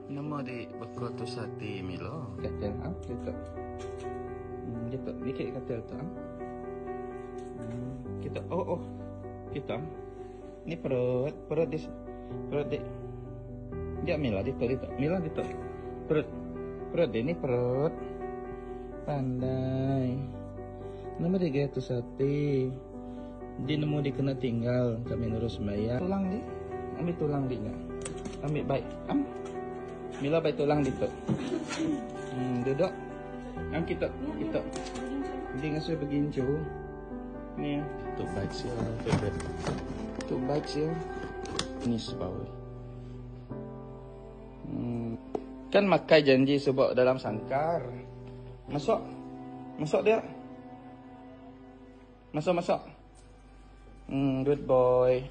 Nama di bekal tu sate Milo. Katil kita. Kita dikit katil tu. Kita kita. Ni perut di. Dia Mila di. Mila di. Perut ini perut. Pandai. Nama dia tu sate. Dia nemu dia kena tinggal kami ngurus bayar. Tulang di. Ambil tulang di enggak? Ambil baik. Mila baik tulang di tu. Duduk. Kita. Dia ngasuh begincu. Ni. Tu baik sia favorite. Tu baik sia. Ni sebab. Kan makai janji sebab dalam sangkar. Masuk dia. Masuk. Good boy.